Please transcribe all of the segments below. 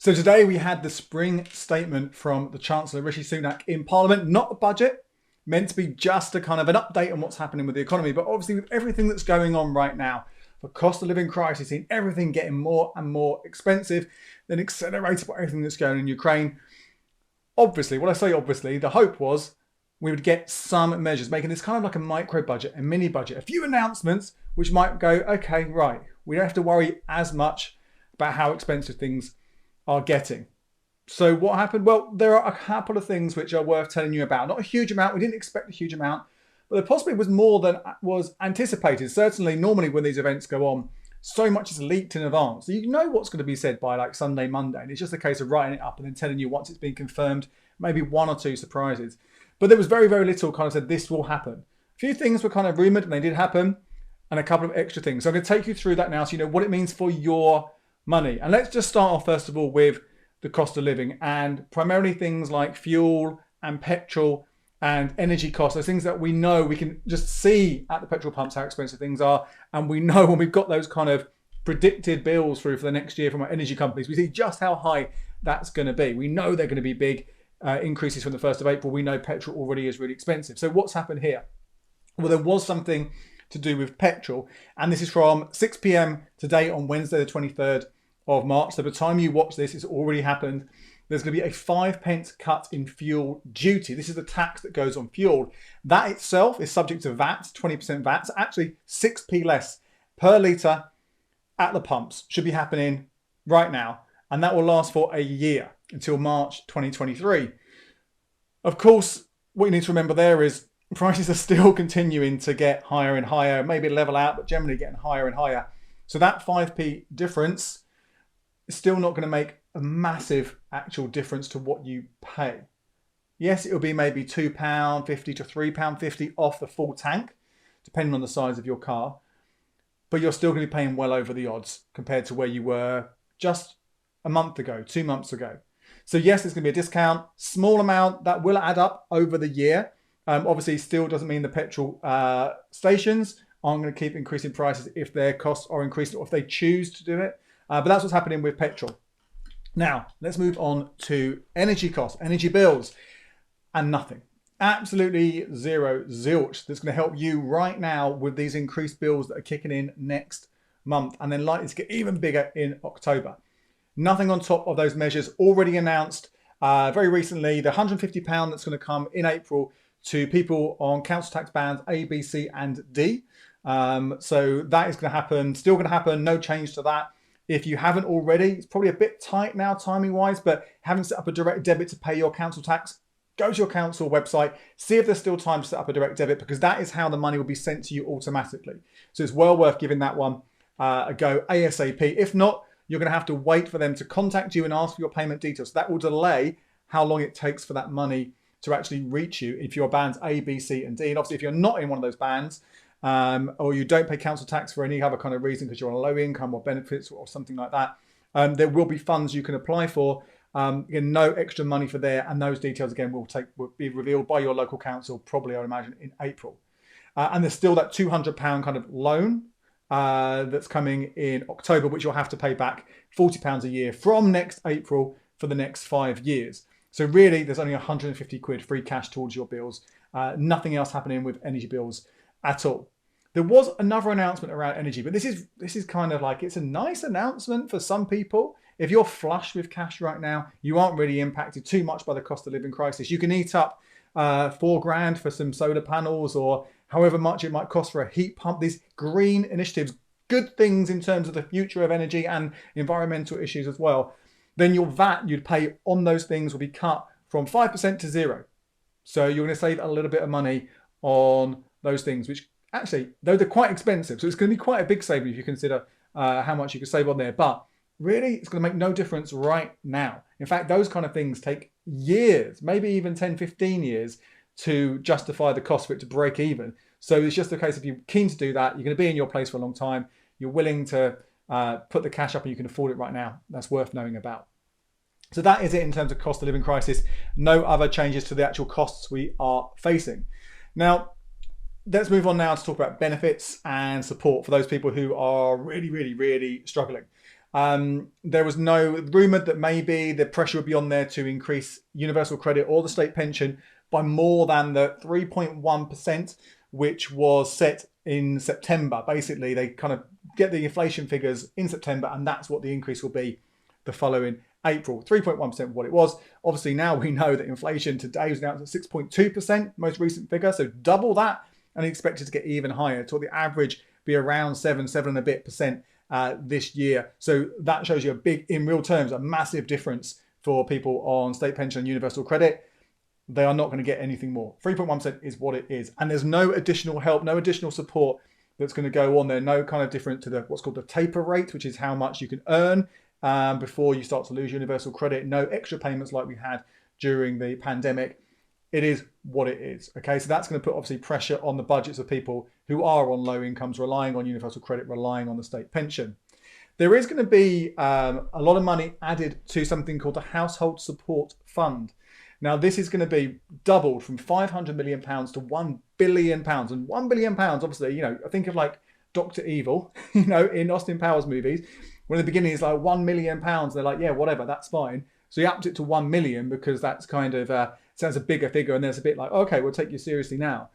So today we had the spring statement from the Chancellor Rishi Sunak in Parliament, not a budget, meant to be just a kind of an update on what's happening with the economy. But obviously with everything that's going on right now, the cost of living crisis, and everything getting more and more expensive, then accelerated by everything that's going on in Ukraine. Obviously, when I say obviously, the hope was we would get some measures, making this kind of like a micro budget, a mini budget, a few announcements which might go, okay, right, we don't have to worry as much about how expensive things are getting. So what happened? Well, there are a couple of things which are worth telling you about. Not a huge amount. We didn't expect a huge amount, but there possibly was more than was anticipated. Certainly, normally when these events go on, so much is leaked in advance. So you know what's going to be said by like Sunday, Monday. And it's just a case of writing it up and then telling you once it's been confirmed, maybe one or two surprises. But there was very, very little kind of said this will happen. A few things were kind of rumoured and they did happen, and a couple of extra things. So I'm going to take you through that now so you know what it means for your money. And let's just start off first of all with the cost of living, and primarily things like fuel and petrol and energy costs. Those things that we know, we can just see at the petrol pumps how expensive things are. And we know when we've got those kind of predicted bills through for the next year from our energy companies, we see just how high that's going to be. We know they're going to be big increases from the 1st of April. We know petrol already is really expensive. So what's happened here? Well, there was something to do with petrol, and this is from 6 p.m. today on Wednesday the 23rd of March. So by the time you watch this, it's already happened. There's going to be a 5p cut in fuel duty. This is the tax that goes on fuel. That itself is subject to VAT, 20% VAT. So actually 6p less per litre at the pumps should be happening right now. And that will last for a year until March 2023. Of course, what you need to remember there is prices are still continuing to get higher and higher, maybe level out, but generally getting higher and higher. So that 5p difference is still not going to make a massive actual difference to what you pay. Yes, it'll be maybe £2.50 to £3.50 off the full tank, depending on the size of your car. But you're still going to be paying well over the odds compared to where you were just a month ago, 2 months ago. So yes, there's going to be a discount, small amount that will add up over the year. Obviously, still doesn't mean the petrol stations aren't going to keep increasing prices if their costs are increasing or if they choose to do it. But that's what's happening with petrol. Now, let's move on to energy costs, energy bills, and nothing. Absolutely zero, zilch. That's going to help you right now with these increased bills that are kicking in next month and then likely to get even bigger in October. Nothing on top of those measures already announced very recently. The £150 that's going to come in April to people on council tax bands A, B, C, and D. So that is going to happen, still going to happen, no change to that. If you haven't already, it's probably a bit tight now timing wise, but haven't set up a direct debit to pay your council tax, go to your council website, see if there's still time to set up a direct debit, because that is how the money will be sent to you automatically. So it's well worth giving that one a go ASAP. If not, you're going to have to wait for them to contact you and ask for your payment details. That will delay how long it takes for that money to actually reach you if you're bands A, B, C, and D. And obviously, if you're not in one of those bands, or you don't pay council tax for any other kind of reason because you're on a low income or benefits or something like that, there will be funds you can apply for. Again, no extra money for there, and those details again will be revealed by your local council, probably I would imagine in April. And there's still that £200 kind of loan that's coming in October, which you'll have to pay back £40 a year from next April for the next 5 years. So really, there's only 150 quid free cash towards your bills. Nothing else happening with energy bills at all. There was another announcement around energy, but this is kind of like, it's a nice announcement for some people. If you're flush with cash right now, you aren't really impacted too much by the cost of living crisis. You can eat up £4,000 for some solar panels, or however much it might cost for a heat pump. These green initiatives, good things in terms of the future of energy and environmental issues as well. Then your VAT you'd pay on those things will be cut from 5% to 0. So you're going to save a little bit of money on those things, which actually, though they're quite expensive, so it's going to be quite a big saving if you consider how much you can save on there. But really, it's going to make no difference right now. In fact, those kind of things take years, maybe even 10, 15 years to justify the cost for it to break even. So it's just a case of you keen to do that, you're going to be in your place for a long time, you're willing to put the cash up and you can afford it right now. That's worth knowing about. So that is it in terms of cost of living crisis. No other changes to the actual costs we are facing. Now, let's move on now to talk about benefits and support for those people who are really, really, really struggling. There was no rumoured that maybe the pressure would be on there to increase universal credit or the state pension by more than the 3.1%, which was set in September. Basically, they kind of get the inflation figures in September, and that's what the increase will be the following April. 3.1% what it was. Obviously, now we know that inflation today was announced at 6.2%, most recent figure, so double that, and expected to get even higher, to the average be around 7 and a bit percent this year. So that shows you a big, in real terms, a massive difference for people on state pension and universal credit. They are not going to get anything more. 3.1% is what it is. And there's no additional help, no additional support that's going to go on there. No kind of different to the what's called the taper rate, which is how much you can earn before you start to lose universal credit. No extra payments like we had during the pandemic. It is what it is. Okay, so that's going to put obviously pressure on the budgets of people who are on low incomes, relying on universal credit, relying on the state pension. There is going to be a lot of money added to something called the Household Support Fund. Now, this is going to be doubled from £500 million to £1 billion. And £1 billion, obviously, I think of like Dr. Evil, in Austin Powers movies, when in the beginning it's like £1 million. They're like, yeah, whatever, that's fine. So he upped it to 1 million because that's kind of sounds a bigger figure. And there's a bit like, okay, we'll take you seriously now.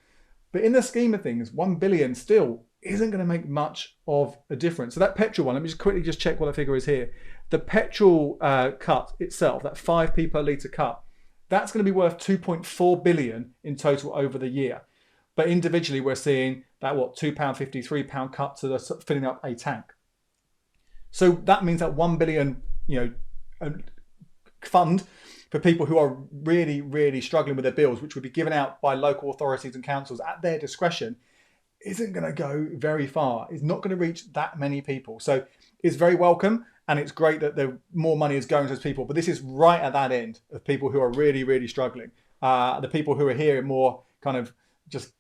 But in the scheme of things, 1 billion still isn't going to make much of a difference. So that petrol one, let me just quickly check what the figure is here. The petrol cut itself, that 5p per litre cut, that's going to be worth 2.4 billion in total over the year. But individually, we're seeing that, £2.50, £3 cut to the filling up a tank. So that means that 1 billion, fund for people who are really, really struggling with their bills, which would be given out by local authorities and councils at their discretion, isn't going to go very far. It's not going to reach that many people. So it's very welcome. And it's great that more money is going to those people. But this is right at that end of people who are really, really struggling. The people who are here more kind of just,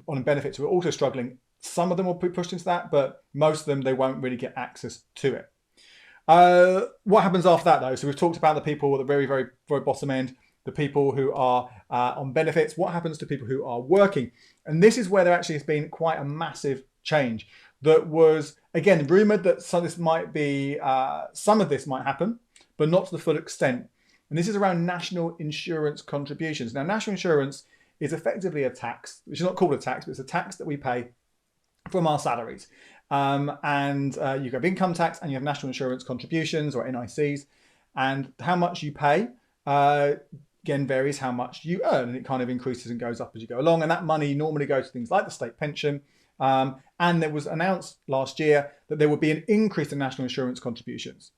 on benefits who are also struggling. Some of them will be pushed into that, but most of them, they won't really get access to it. What happens after that, though? So we've talked about the people at the very, very, very bottom end, the people who are on benefits. What happens to people who are working? And this is where there actually has been quite a massive change. That was, again, rumoured that some of this might happen, but not to the full extent. And this is around national insurance contributions. Now, national insurance is effectively a tax, which is not called a tax, but it's a tax that we pay from our salaries. You have income tax and you have national insurance contributions or NICs. And how much you pay, again, varies how much you earn. And it kind of increases and goes up as you go along. And that money normally goes to things like the state pension. And there was announced last year that there would be an increase in national insurance contributions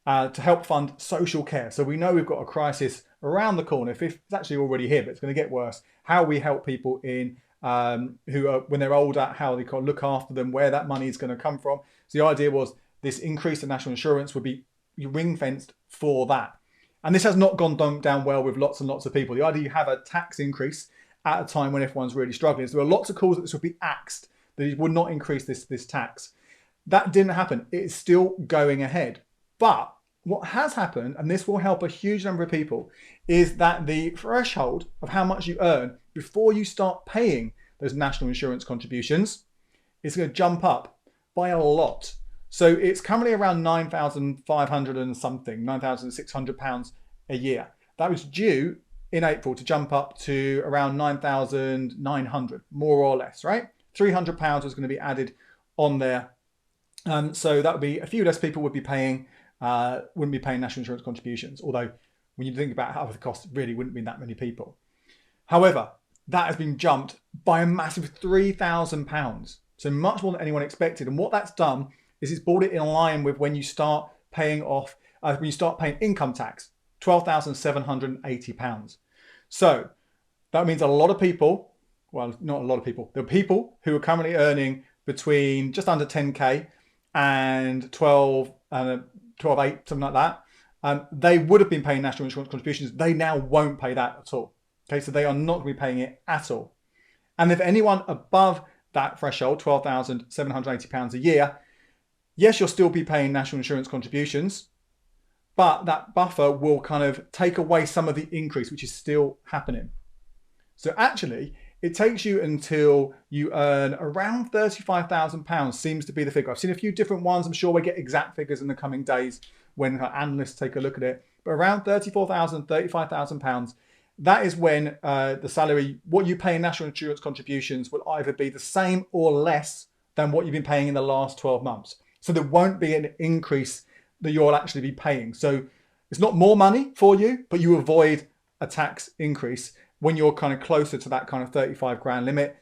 to help fund social care. So we know we've got a crisis around the corner. If it's actually already here, but it's going to get worse. How we help people in who are, when they're older, how they can look after them, where that money is going to come from. So the idea was this increase in national insurance would be ring-fenced for that. And this has not gone down well with lots and lots of people. The idea you have a tax increase at a time when everyone's really struggling. So there are lots of calls that this would be axed, that it would not increase this tax. That didn't happen. It is still going ahead. But what has happened, and this will help a huge number of people, is that the threshold of how much you earn before you start paying those national insurance contributions is going to jump up by a lot. So it's currently around £9,500 and something, £9,600 a year. That was due in April to jump up to around 9,900, more or less, right? £300 was going to be added on there. So that would be a few less people wouldn't be paying national insurance contributions. Although when you think about how the cost, it really wouldn't be that many people. However, that has been jumped by a massive £3,000. So much more than anyone expected. And what that's done is it's brought it in line with when you start paying income tax, £12,780. So that means a lot of people, well, not a lot of people, there are people who are currently earning between just under 10k and 12, 8, something like that. They would have been paying national insurance contributions. They now won't pay that at all. Okay, so they are not going to be paying it at all. And if anyone above that threshold, £12,780 a year, yes, you'll still be paying national insurance contributions, but that buffer will kind of take away some of the increase, which is still happening. So actually, it takes you until you earn around £35,000 seems to be the figure. I've seen a few different ones. I'm sure we'll get exact figures in the coming days when analysts take a look at it. But around £34,000, £35,000, that is when the salary, what you pay in national insurance contributions will either be the same or less than what you've been paying in the last 12 months. So there won't be an increase that you'll actually be paying. So it's not more money for you, but you avoid a tax increase when you're kind of closer to that kind of 35 grand limit.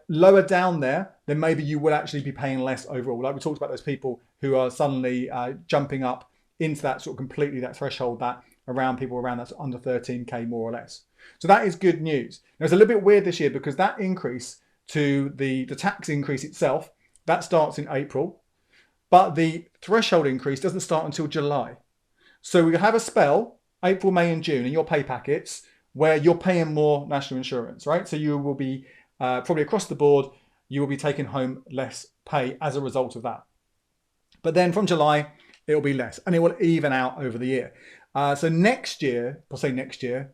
Lower down there, then maybe you would actually be paying less overall. Like we talked about those people who are suddenly jumping up into that sort of completely that threshold that around people around that's under 13k more or less. So that is good news. Now it's a little bit weird this year because that increase to the tax increase itself, that starts in April, but the threshold increase doesn't start until July. So we have a spell, April, May and June in your pay packets where you're paying more national insurance, right? So you will be probably across the board, you will be taking home less pay as a result of that. But then from July, it will be less and it will even out over the year. So next year, I'll say next year,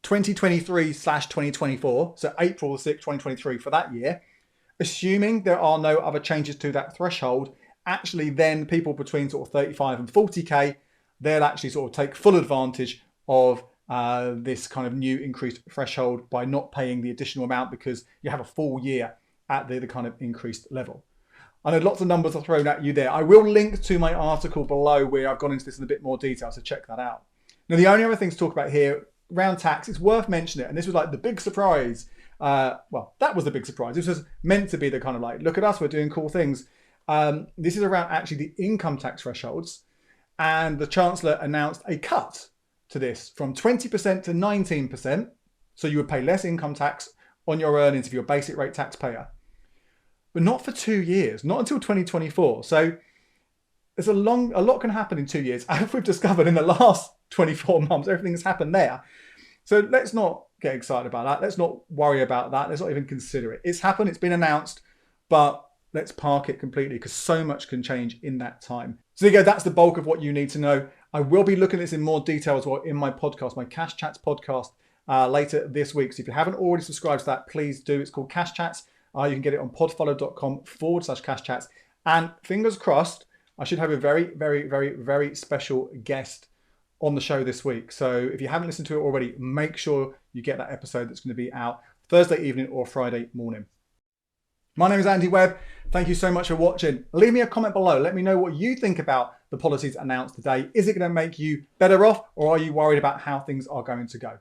2023/2024, so April 6, 2023 for that year, assuming there are no other changes to that threshold, actually then people between sort of 35 and 40k, they'll actually sort of take full advantage of this kind of new increased threshold by not paying the additional amount because you have a full year at the kind of increased level. I know lots of numbers are thrown at you there. I will link to my article below where I've gone into this in a bit more detail, so check that out. Now, the only other thing to talk about here around tax, it's worth mentioning it, and this was like the big surprise. Well, that was the big surprise. This was meant to be the kind of like, look at us, we're doing cool things. This is around actually the income tax thresholds, and the Chancellor announced a cut to this from 20% to 19%. So you would pay less income tax on your earnings if you're a basic rate taxpayer, but not for 2 years, not until 2024. So there's a lot can happen in 2 years. As we've discovered in the last 24 months, everything has happened there. So let's not get excited about that. Let's not worry about that. Let's not even consider it. It's happened, it's been announced, but let's park it completely because so much can change in that time. So there you go, that's the bulk of what you need to know. I will be looking at this in more detail as well in my podcast, my Cash Chats podcast later this week. So if you haven't already subscribed to that, please do. It's called Cash Chats. You can get it on podfollow.com/Cash Chats. And fingers crossed, I should have a very, very, very, very special guest on the show this week. So if you haven't listened to it already, make sure you get that episode that's going to be out Thursday evening or Friday morning. My name is Andy Webb. Thank you so much for watching. Leave me a comment below. Let me know what you think about the policies announced today. Is it going to make you better off, or are you worried about how things are going to go?